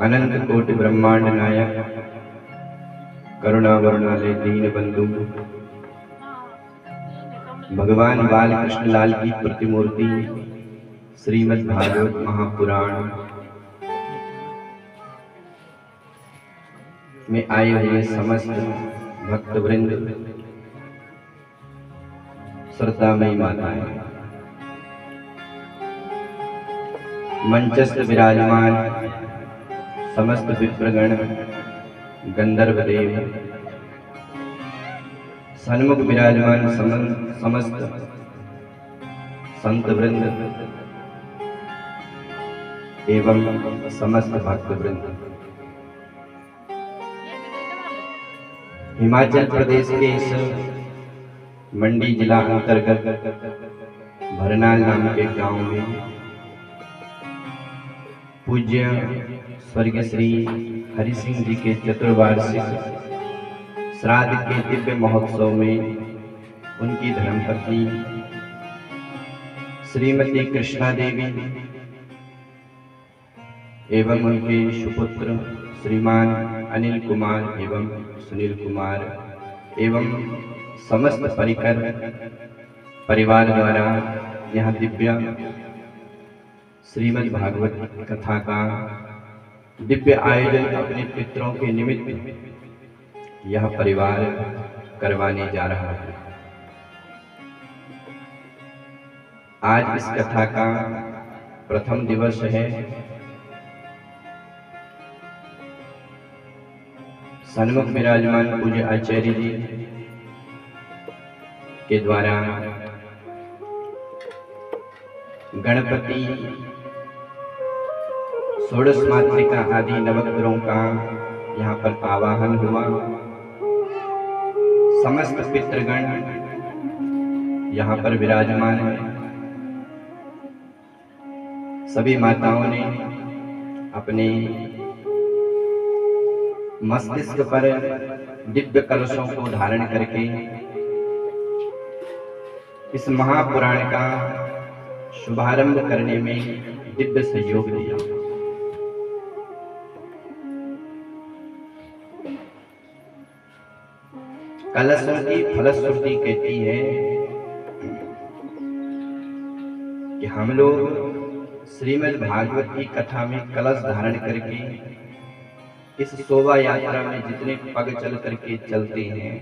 अनंत कोटि ब्रह्मांड नायक करुणा वरुणालय दीन बंधु भगवान बाल कृष्ण लाल की प्रतिमूर्ति श्रीमद् भागवत महापुराण में आए हुए समस्त भक्त वृंद, श्रद्धामयी माताएं, मंचस्थ विराजमान समस्त विप्रगण, गंधर्व देव, सन्मुख विराजमान समस्त संत वृंद एवं समस्त भक्त वृंद। हिमाचल प्रदेश के इस मंडी जिला अंतर्गत भरनाल नाम के गांव में पूज्य स्वर्गीय श्री हरि सिंह जी के चतुर्वार्षिक श्राद्ध के दिव्य महोत्सव में उनकी धर्मपत्नी श्रीमती कृष्णा देवी एवं उनके सुपुत्र श्रीमान अनिल कुमार एवं सुनील कुमार एवं समस्त परिकर परिवार द्वारा यह दिव्य श्रीमद् भागवत कथा का दिव्य आयोजन अपने पितरों के निमित्त यह परिवार करवाने जा रहा है। आज इस कथा का प्रथम दिवस है। सन्मुख विराजमान पूज्य आचार्य जी के द्वारा गणपति षोडश मातृका आदि नवग्रहों का यहाँ पर आवाहन हुआ। समस्त पितृगण यहाँ पर विराजमान है। सभी माताओं ने अपने मस्तिष्क पर दिव्य कलशों को धारण करके इस महापुराण का शुभारंभ करने में दिव्य सहयोग दिया। कलशों की फलश्रुति कहती है कि हम लोग श्रीमद् भागवत की कथा में कलश धारण करके इस शोभा यात्रा में जितने पग चल करके चलते हैं,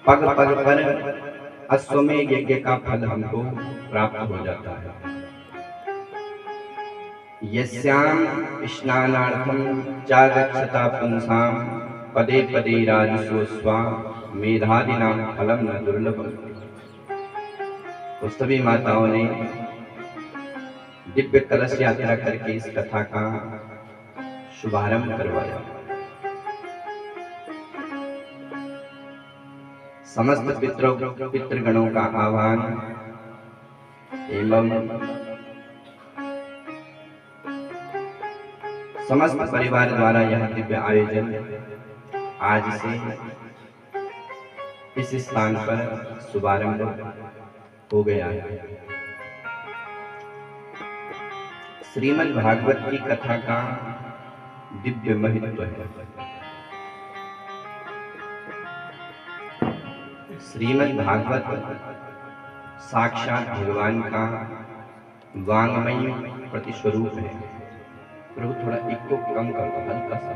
पग पग पर अश्वमेध यज्ञ का फल हमको प्राप्त हो जाता है। यस्याम स्नानार्थम चागच्छता पुंसाम पदे पदे राजसोस्वा मेधादीनाम फलम न दुर्लभम। तो सभी माताओं ने दिव्य कलश यात्रा करके इस कथा का शुभारंभ करवाया। समस्त पितृगणों का आह्वान एवं समस्त परिवार द्वारा यह दिव्य आयोजन आज से इस स्थान पर शुभारंभ हो गया है। श्रीमद् भागवत की कथा का दिव्य महत्व है। श्रीमद् भागवत साक्षात भगवान का वांगमय प्रतिस्वरूप है। प्रभु थोड़ा इको कम कर दो, हल्का सा।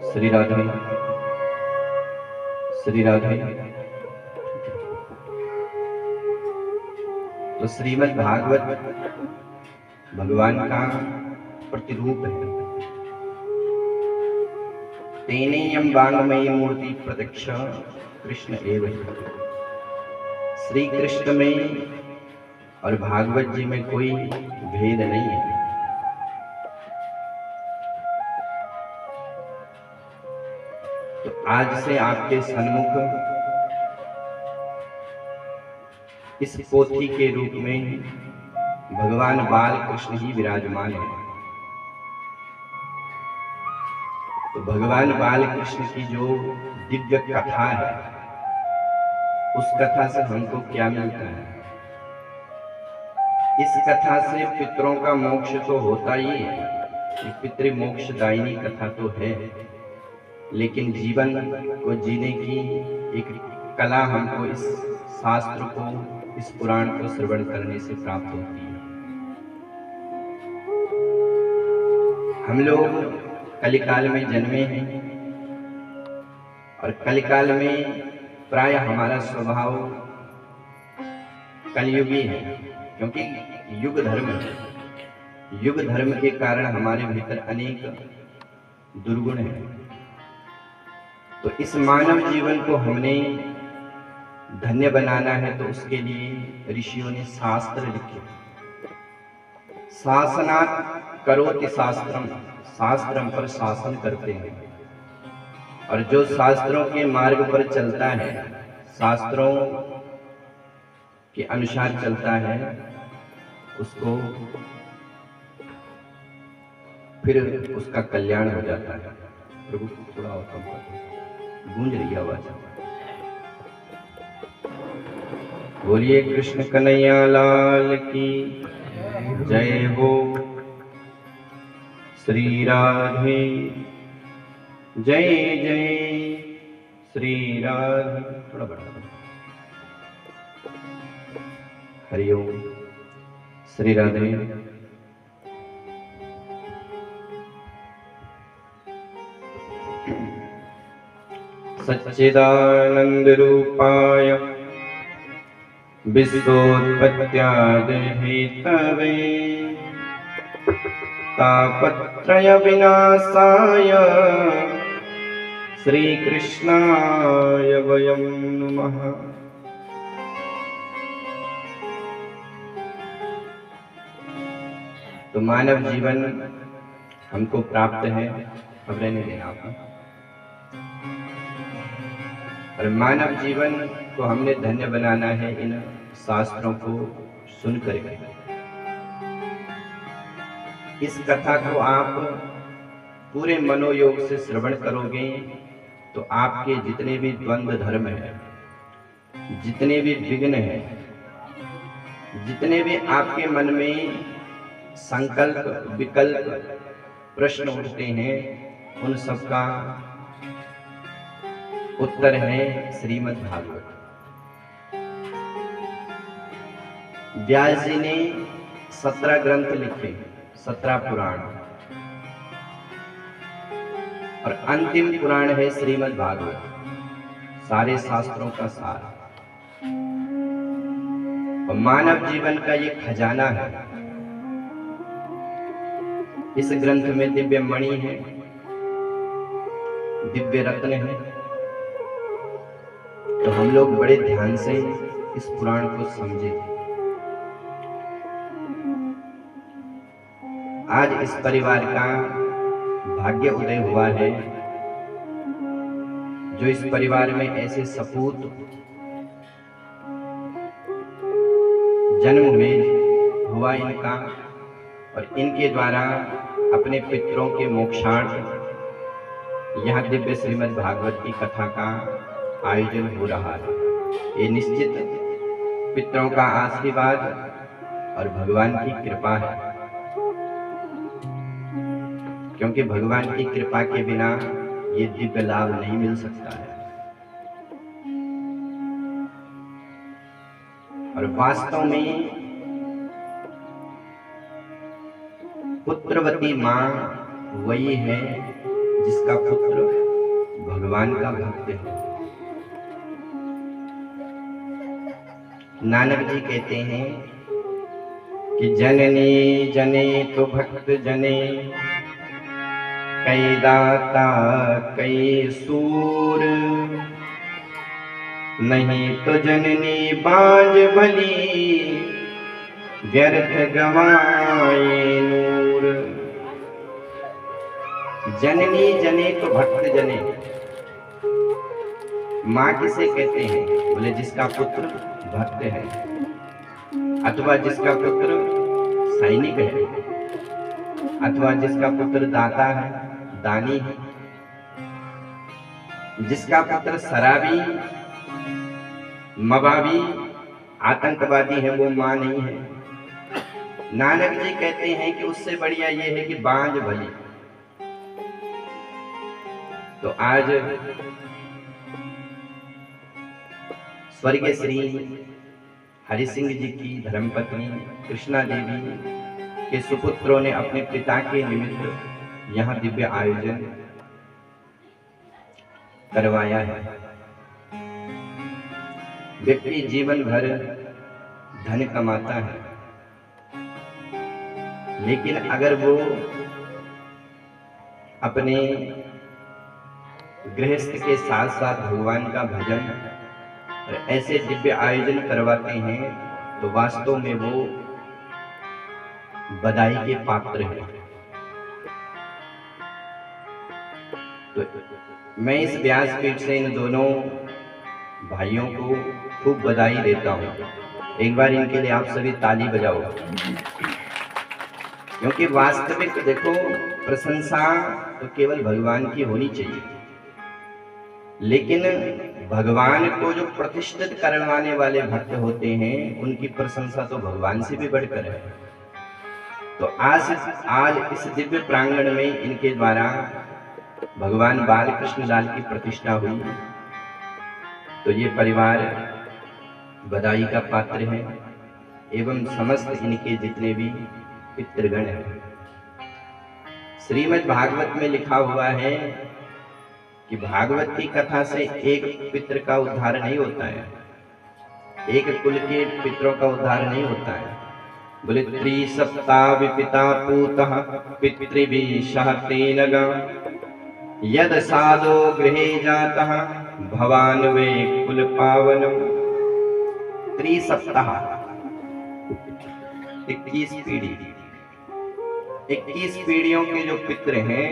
श्री राधे श्री राधे। तो श्रीमद् भागवत भगवान का प्रतिरूप है। तेनेयम वांगमयी मूर्ति प्रत्यक्ष कृष्ण एव ही। श्री कृष्ण में और भागवत जी में कोई भेद नहीं है। तो आज से आपके सन्मुख इस पोथी के रूप में भगवान बाल कृष्ण ही विराजमान है। तो भगवान बाल कृष्ण की जो दिव्य कथा है, उस कथा से हमको क्या मिलता है? इस कथा से पितरों का मोक्ष तो होता ही है, ये पितृमोक्षदायिनी कथा तो है, लेकिन जीवन को जीने की एक कला हमको इस शास्त्र को, इस पुराण को श्रवण करने से प्राप्त होती है। हम लोग कलिकाल में जन्मे हैं और कलिकाल में प्राय हमारा स्वभाव कलयुगी है, क्योंकि युग धर्म है। युग धर्म के कारण हमारे भीतर अनेक दुर्गुण हैं। तो इस मानव जीवन को हमने धन्य बनाना है, तो उसके लिए ऋषियों ने शास्त्र लिखे। शासनात् करोति शास्त्रम, शास्त्र हम पर शासन करते हैं, और जो शास्त्रों के मार्ग पर चलता है, शास्त्रों के अनुसार चलता है, उसको फिर उसका कल्याण हो जाता है। प्रभु थोड़ा और कम कर, गूंज रही आवाज। बोलिए कृष्ण कन्हैया लाल की जय हो। श्री राधे जय जय श्री राधे। थोड़ा बढ़ा। हरिओम। श्री राधे। सच्चिदानंद रूपाय विश्वोत्पत्त्यादि हेतवे तापत्रय विनाशाय श्री कृष्णाय वयं नमः। तो मानव जीवन हमको प्राप्त है, अब रहने देना आपको। और मानव जीवन को हमने धन्य बनाना है इन शास्त्रों को सुन करके। इस कथा को आप पूरे मनोयोग से श्रवण करोगे तो आपके जितने भी द्वंद्व धर्म हैं, जितने भी विघ्न हैं, जितने भी आपके मन में संकल्प विकल्प प्रश्न उठते हैं, उन सबका उत्तर है श्रीमद् भागवत। व्यास जी ने 17 ग्रंथ लिखे, 17 पुराण, और अंतिम पुराण है श्रीमद् भागवत, सारे शास्त्रों का सार। और मानव जीवन का ये खजाना है। इस ग्रंथ में दिव्य मणि है, दिव्य रत्न है। तो हम लोग बड़े ध्यान से इस पुराण को समझें। आज इस परिवार का भाग्य उदय हुआ है, जो इस परिवार में ऐसे सपूत जन्म में हुआ इनका, और इनके द्वारा अपने पितरों के मोक्षार्थ यहाँ दिव्य श्रीमद् भागवत की कथा का आयोजन हो रहा है। ये निश्चित पितरों का आशीर्वाद और भगवान की कृपा है, क्योंकि भगवान की कृपा के बिना ये दिव्य लाभ नहीं मिल सकता है। और वास्तव में पुत्रवती माँ वही है जिसका पुत्र भगवान का भक्त है। नानक जी कहते हैं कि जननी जने तो भक्त जने, कई दाता कई सूर, नहीं तो जननी बाज भली, व्यर्थ गवाए नूर। जननी जने तो भक्त जने। माँ किसे कहते हैं? बोले जिसका पुत्र भक्त है, अथवा जिसका पुत्र सैनिक है, अथवा जिसका पुत्र दाता है, दानी है। जिसका पुत्र शराबी, मवाबी, आतंकवादी है, वो माँ नहीं है। नानक जी कहते हैं कि उससे बढ़िया ये है कि बांझ भली। तो आज स्वर्गीय श्री हरि सिंह जी की धर्मपत्नी कृष्णा देवी के सुपुत्रों ने अपने पिता के निमित्त यहाँ दिव्य आयोजन करवाया है। व्यक्ति जीवन भर धन कमाता है, लेकिन अगर वो अपने गृहस्थ के साथ साथ भगवान का भजन और ऐसे दिव्य आयोजन करवाते हैं तो वास्तव में वो बधाई के पात्र हैं। तो मैं इस व्यासपीठ से इन दोनों भाइयों को खूब बधाई देता हूँ। एक बार इनके लिए आप सभी ताली बजाओ, क्योंकि वास्तविक देखो प्रशंसा तो केवल भगवान की होनी चाहिए, लेकिन भगवान को जो प्रतिष्ठित करवाने वाले भक्त होते हैं उनकी प्रशंसा तो भगवान से भी बढ़कर है। तो आज इस दिव्य प्रांगण में इनके द्वारा भगवान बाल कृष्ण लाल की प्रतिष्ठा हुई, तो ये परिवार बधाई का पात्र है एवं समस्त इनके जितने भी पितृगण हैं। श्रीमद् भागवत में लिखा हुआ है कि भागवत की कथा से एक पितृ का उद्धार नहीं होता है, एक कुल के पितरों का उद्धार नहीं होता है। बोले त्रिसप्ताह विपिता पूतः पितृभिः तेन यद साधो गृहे जातः भवान वे कुल पावनम। त्रिसप्ताह 21 पीढ़ी, 21 पीढ़ियों के जो पितृ हैं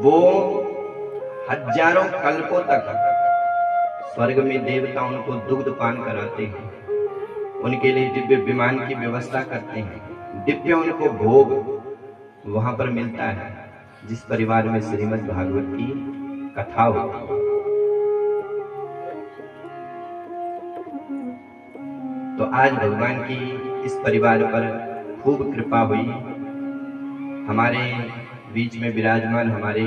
वो हजारों कल्पों तक स्वर्ग में देवता उनको दुग्ध पान कराते हैं, उनके लिए दिव्य विमान की व्यवस्था करते हैं, दिव्य उनको भोग वहां पर मिलता है जिस परिवार में श्रीमद् भागवत की कथा होती है। तो आज भगवान की इस परिवार पर खूब कृपा हुई। हमारे बीच में विराजमान हमारे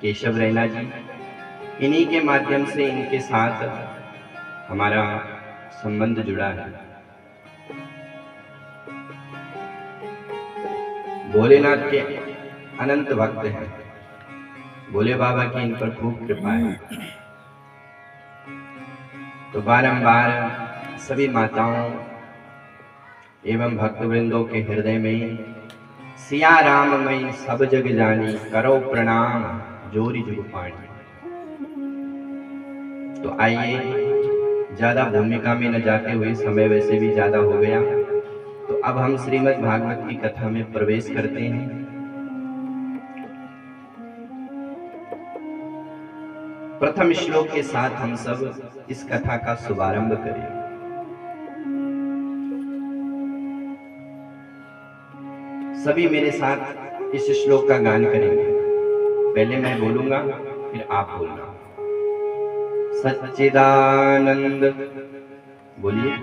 केशव रैना जी, इन्हीं के माध्यम से इनके साथ हमारा संबंध जुड़ा है। भोलेनाथ के अनंत भक्त हैं, भोले बाबा की इन पर खूब कृपा है। तो बारंबार सभी माताओं एवं भक्तवृंदों के हृदय में सिया राम मैं सब जग जानी, करो प्रणाम जोरी जुग पानी। तो आइए ज्यादा भूमिका में न जाते हुए, समय वैसे भी ज्यादा हो गया, तो अब हम श्रीमद् भागवत की कथा में प्रवेश करते हैं। प्रथम श्लोक के साथ हम सब इस कथा का शुभारंभ करें। सभी मेरे साथ इस श्लोक का गान करेंगे। पहले मैं बोलूंगा फिर आप बोलना। सच्चिदानंद बोलिए।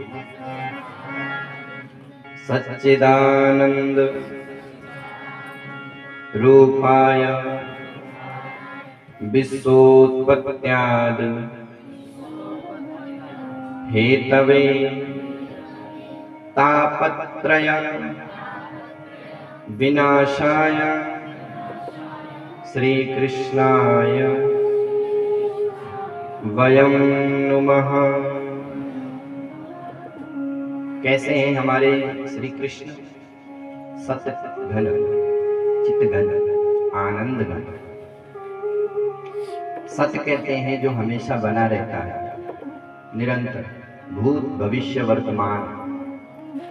सच्चिदानंद रूपाय विश्वोत्पत्त्याद हेतवे तापत्रय विनाशाय श्री कृष्णाय वयं नुमः। कैसे हैं हमारे श्री कृष्ण? सत घन, चित घन, आनंद घन। सत्य कहते हैं जो हमेशा बना रहता है, निरंतर, भूत भविष्य वर्तमान,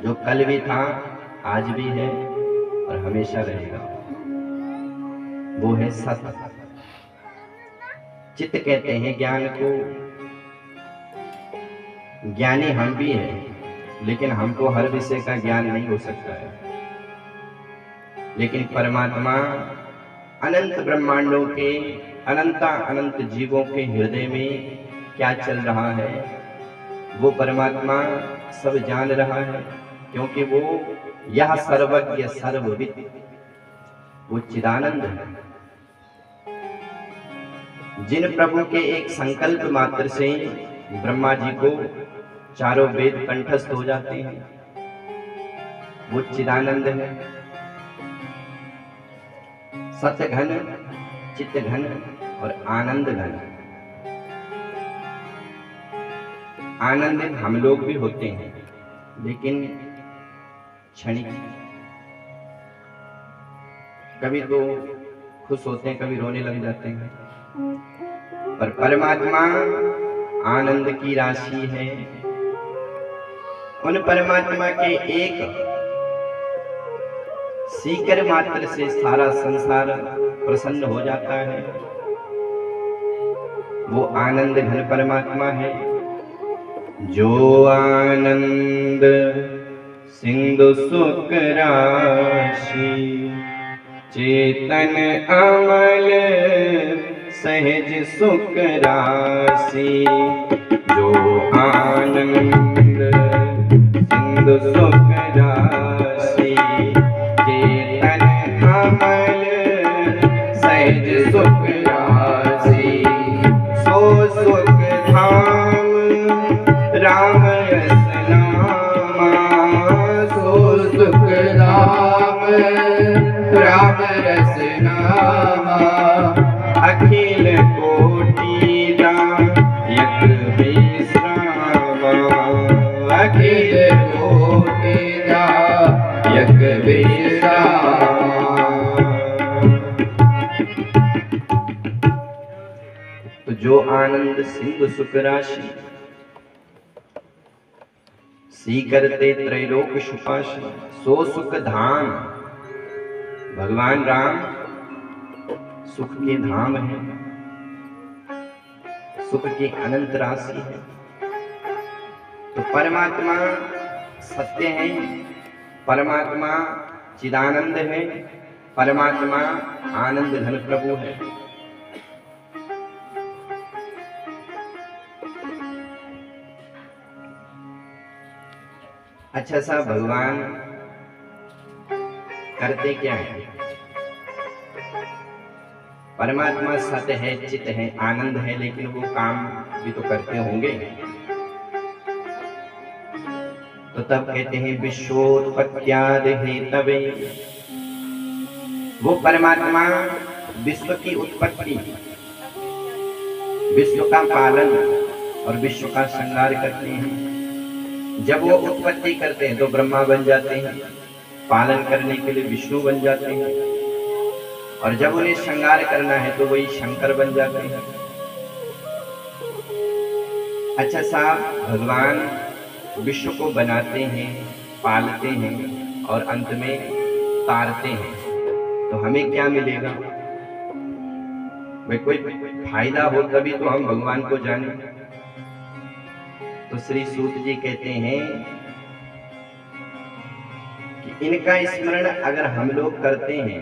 जो कल भी था आज भी है और हमेशा रहेगा, वो है सत्य। चित्त कहते हैं ज्ञान को। ज्ञानी हम भी हैं, लेकिन हमको हर विषय का ज्ञान नहीं हो सकता है। लेकिन परमात्मा अनंत ब्रह्मांडों के, अनंत जीवों के हृदय में क्या चल रहा है वो परमात्मा सब जान रहा है। क्योंकि वो यह सर्वज्ञ सर्वविद वो चिदानंद है। जिन प्रभु के एक संकल्प मात्र से ब्रह्मा जी को चारों वेद कंठस्थ हो जाते हैं, वो चिदानंद है। सत्य घन, चित्त घन और आनंद घन। आनंदित हम लोग भी होते हैं, लेकिन क्षणिक। कभी तो खुश होते हैं, कभी रोने लग जाते हैं। पर परमात्मा आनंद की राशि है। उन परमात्मा के एक सीकर मात्र से सारा संसार प्रसन्न हो जाता है। वो आनंद घन परमात्मा है। जो आनंद सिंधु सुख राशि, चेतन अमल सहज सुख राशि। जो आनंद सिंधु सुख राशि, चेतन अमल सहज सुख राशि। सो सुख धाम राम रस नामा, सो सुख धाम राम रस नामा। अखिल कोटि दायक विश्रामा, अखिल कोटि दायक विश्रामा। तो जो आनंद सिंधु सुख राशि, सीकरते त्रैलोक सुपाशि। सो सुख धाम, भगवान राम सुख के धाम है, सुख की अनंत राशि है। तो परमात्मा सत्य है, परमात्मा चिदानंद है, परमात्मा आनंद घन प्रभु है। अच्छा सा भगवान करते क्या है? परमात्मा सत्य है, चित है, आनंद है, लेकिन वो काम भी तो करते होंगे। तो तब कहते हैं विश्वोत्पत्त्यादि हेतवे। वो परमात्मा विश्व की उत्पत्ति, विश्व का पालन और विश्व का श्रृंगार करते हैं। जब वो उत्पत्ति करते हैं तो ब्रह्मा बन जाते हैं, पालन करने के लिए विष्णु बन जाते हैं, और जब उन्हें श्रृंगार करना है तो वही शंकर बन जाते हैं। अच्छा साहब, भगवान विश्व को बनाते हैं, पालते हैं और अंत में तारते हैं, तो हमें क्या मिलेगा? भाई कोई फायदा हो तभी तो हम भगवान को जाने। तो श्री सूत जी कहते हैं कि इनका स्मरण अगर हम लोग करते हैं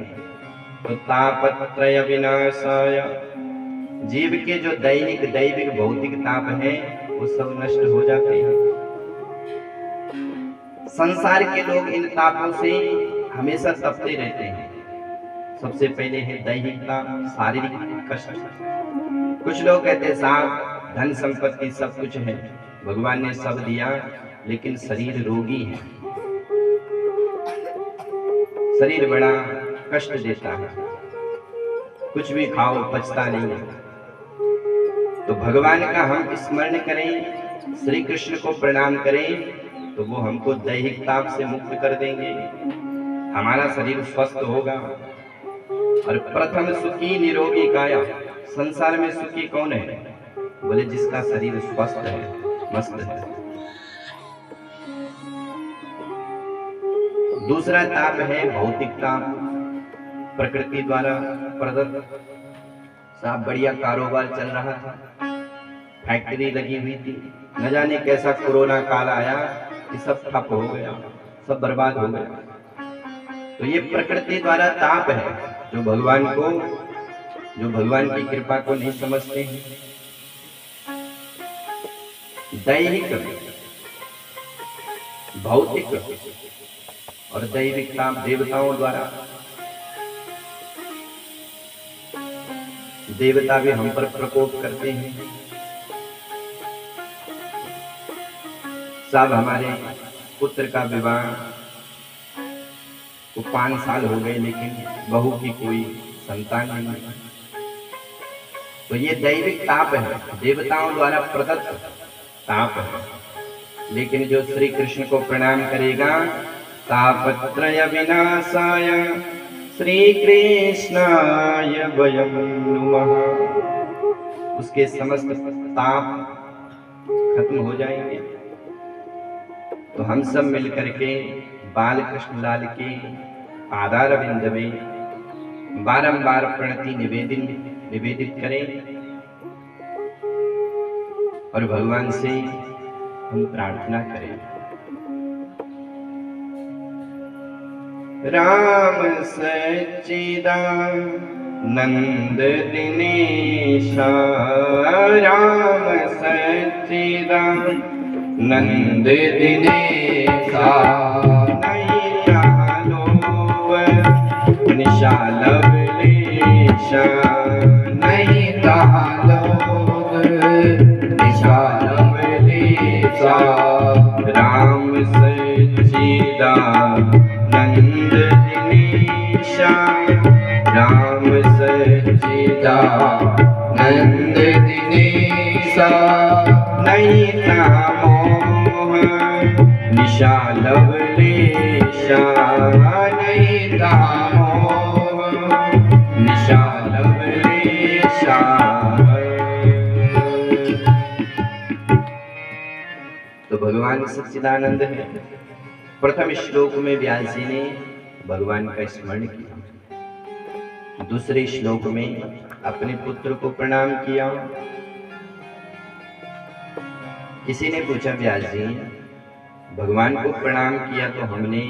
तो तापत्रय विनाशाय, जीव के जो दैनिक दैविक भौतिक ताप है वो सब नष्ट हो जाते हैं। संसार के लोग इन तापों से हमेशा तपते रहते हैं। सबसे पहले है दैहिक ताप, शारीरिक कष्ट। कुछ लोग कहते हैं साहब धन संपत्ति सब कुछ है, भगवान ने सब दिया, लेकिन शरीर रोगी है, शरीर बड़ा कष्ट देता है, कुछ भी खाओ पचता नहीं है। तो भगवान का हम स्मरण करें, श्री कृष्ण को प्रणाम करें, तो वो हमको दैहिक ताप से मुक्त कर देंगे, हमारा शरीर स्वस्थ होगा। और प्रथम सुखी निरोगी काया। संसार में सुखी कौन है? बोले जिसका शरीर स्वस्थ है, मस्त है। दूसरा ताप है भौतिक ताप, प्रकृति द्वारा प्रदत्त। साहब बढ़िया कारोबार चल रहा था, फैक्ट्री लगी हुई थी, न जाने कैसा कोरोना काल आया कि सब ठप हो गया, सब बर्बाद हो गया। तो ये प्रकृति द्वारा ताप है, जो भगवान की कृपा को नहीं समझते हैं। भौतिक और दैविक देवताओं द्वारा। देवता भी हम पर प्रकोप करते हैं। सब हमारे पुत्र का विवाह को 5 साल हो गए लेकिन बहू की कोई संतान नहीं है। तो ये दैविक ताप है, देवताओं द्वारा प्रदत्त ताप है। लेकिन जो श्री कृष्ण को प्रणाम करेगा, तापत्रय विनाशाय श्री कृष्णाय वयं नुमः, उसके समस्त ताप खत्म हो जाएंगे। तो हम सब मिलकर के बाल कृष्ण लाल के पादारविंद में बारंबार प्रणति निवेदित करें और भगवान से हम प्रार्थना करें। राम सच्चिदानंद दिनेशा, राम सच्चिदानंद दिनेशा, नैया लोभ निशा लवलेशा, नैया लोभ निशा लवलेशा, राम सच्चिदानंद दिनेशा, राम सच्चिदानंद दिनेशा, नैया मोह निशा लवलेशा, नैया मोह निशा लवलेशा। तो भगवान सच्चिदानंद है। प्रथम श्लोक में व्यास जी ने भगवान का स्मरण किया, दूसरे श्लोक में अपने पुत्र को प्रणाम किया। किसी ने पूछा, व्यास जी भगवान को प्रणाम किया तो हमने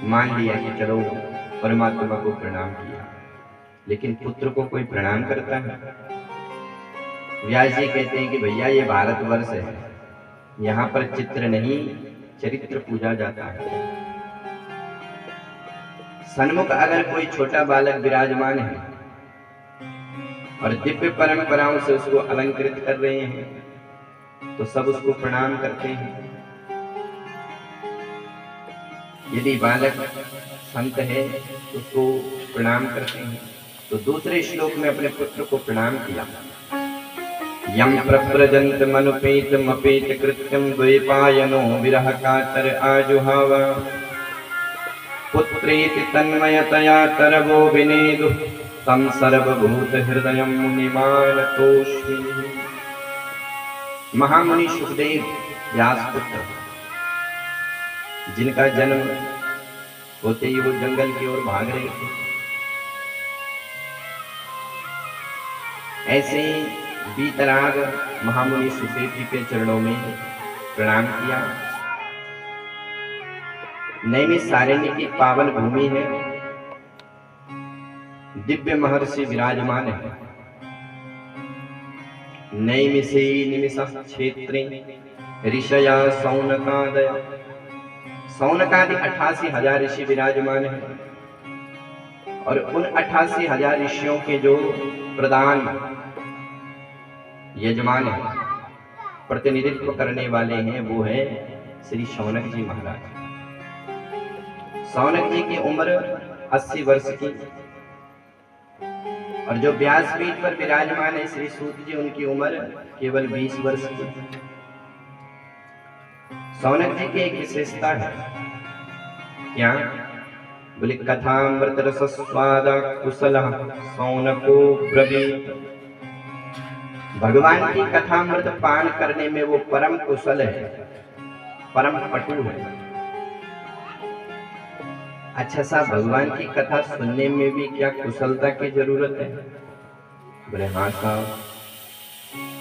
मान लिया कि चलो परमात्मा को प्रणाम किया, लेकिन पुत्र को कोई प्रणाम करता है? व्यास जी कहते हैं कि भैया ये भारतवर्ष है, यहाँ पर चित्र नहीं चरित्र पूजा जाता है। सन्मुख अगर कोई छोटा बालक विराजमान है और दिव्य परंपराओं से उसको अलंकृत कर रहे हैं तो सब उसको प्रणाम करते हैं। यदि बालक संत है तो उसको प्रणाम करते हैं। तो दूसरे श्लोक में अपने पुत्र को प्रणाम किया। यम प्रव्रजन्तमनुपेतमपेत कृत्यं द्वैपायनो विरह कातर आजुहाव, पुत्रेति तन्मयतया तरवो विनेदु तं सर्वभूत हृदयं मुनिमानतोऽस्मि। महामुनि सुखदेव व्यासपुत्र, जिनका जन्म होते ही वो जंगल की ओर भाग रहे थे, ऐसे बीतराग महामुनि सुखदेव जी के चरणों में प्रणाम किया। नैमिषारण्य की पावन भूमि है, दिव्य महर्षि विराजमान है। नैमिषे निमिषः क्षेत्रे ऋषया सौनकादय, सौनकादि 88,000 ऋषि विराजमान है। और उन 88,000 ऋषियों के जो प्रधान यजमान है, प्रतिनिधित्व करने वाले हैं, वो है श्री शौनक जी महाराज। शौनक जी की उम्र 80 वर्ष की, और जो व्यासपीठ पर विराजमान है श्री सूत जी, उनकी उम्र केवल 20 वर्ष की। शौनक जी की एक विशेषता है, क्या बोले? कथामृत रसस्वाद कुशलः शौनको ब्रवीत। भगवान की कथामृत पान करने में वो परम कुशल है, परम पटु है। अच्छा साहब, भगवान की कथा सुनने में भी क्या कुशलता की जरूरत है? बोले हाँ साहब,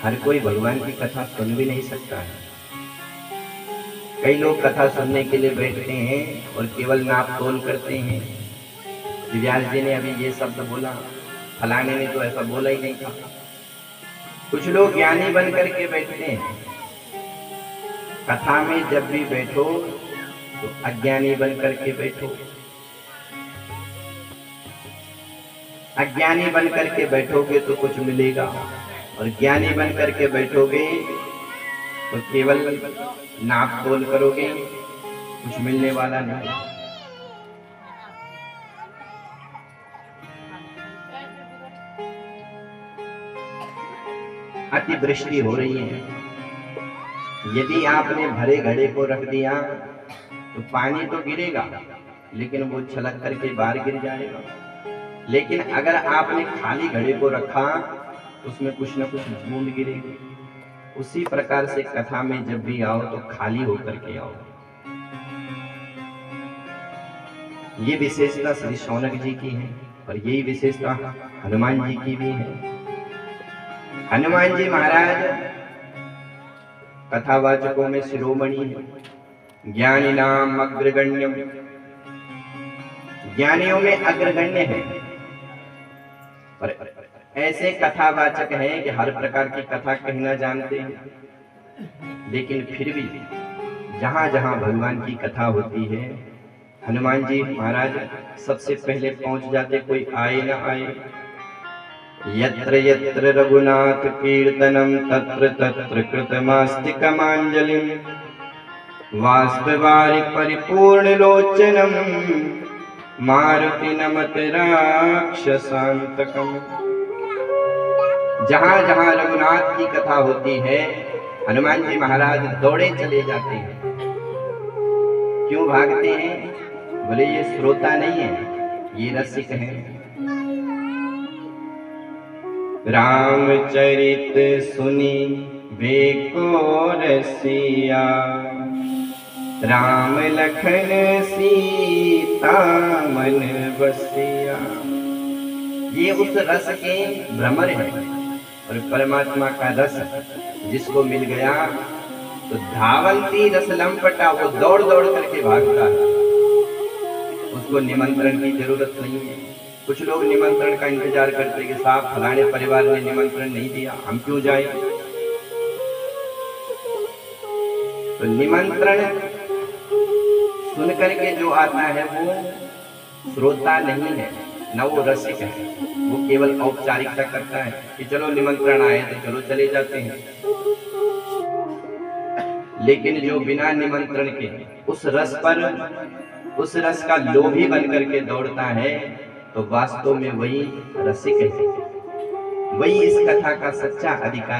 हर कोई भगवान की कथा सुन भी नहीं सकता है। कई लोग कथा सुनने के लिए बैठते हैं और केवल नाप तोल करते हैं। व्यास जी ने अभी ये शब्द बोला, फलाने ने तो ऐसा बोला ही नहीं था। कुछ लोग ज्ञानी बन करके बैठते हैं, कथा में जब भी बैठो तो अज्ञानी बन करके बैठो। अज्ञानी बन करके बैठोगे तो कुछ मिलेगा, और ज्ञानी बन करके बैठोगे तो केवल नाप तोल करोगे, कुछ मिलने वाला नहीं। अतिवृष्टि हो रही है, यदि आपने भरे घड़े को रख दिया तो पानी तो गिरेगा, लेकिन वो छलक करके बाहर गिर जाएगा। लेकिन अगर आपने खाली घड़े को रखा तो उसमें कुछ न कुछ बूंद गिरेगी। उसी प्रकार से कथा में जब भी आओ तो खाली होकर के आओ। ये विशेषता श्री शौनक जी की है, और यही विशेषता हनुमान जी की भी है। हनुमान जी महाराज कथावाचकों में शिरोमणि है, ज्ञानी नाम अग्रगण्य, ज्ञानियों में अग्रगण्य है। पर ऐसे कथावाचक हैं कि हर प्रकार की कथा कहना जानते हैं, लेकिन फिर भी जहां जहां भगवान की कथा होती है हनुमान जी महाराज सबसे पहले पहुंच जाते, कोई आए ना आए। यत्र यत्र रघुनाथ कीर्तनम तत्र तत्र कृतमास्तिकमांजलिं वाष्पवारि परिपूर्ण लोचनम मारुति नमत राक्षसांतकम। जहां जहां रघुनाथ की कथा होती है हनुमान जी महाराज दौड़े चले जाते हैं। क्यों भागते हैं? बोले ये श्रोता नहीं है, ये रसिक हैं। रामचरित सुनी बेको रसिया, राम लखन सीता मन बसिया। ये उस रस के भ्रमर है, और परमात्मा का रस जिसको मिल गया तो धावंती रस लंपटा, वो दौड़ दौड़ करके भागता है। उसको निमंत्रण की जरूरत नहीं है। कुछ लोग निमंत्रण का इंतजार करते कि साहब फलाने परिवार ने निमंत्रण नहीं दिया, हम क्यों जाएं? तो निमंत्रण सुन करके जो आता है वो श्रोता नहीं है, न वो रसिक है। वो केवल औपचारिकता करता है कि चलो निमंत्रण आए तो चलो चले जाते हैं। लेकिन जो बिना निमंत्रण के उस रस का लोभी बन करके दौड़ता है तो वास्तव में वही रसिक है, वही इस कथा का सच्चा अधिकारी।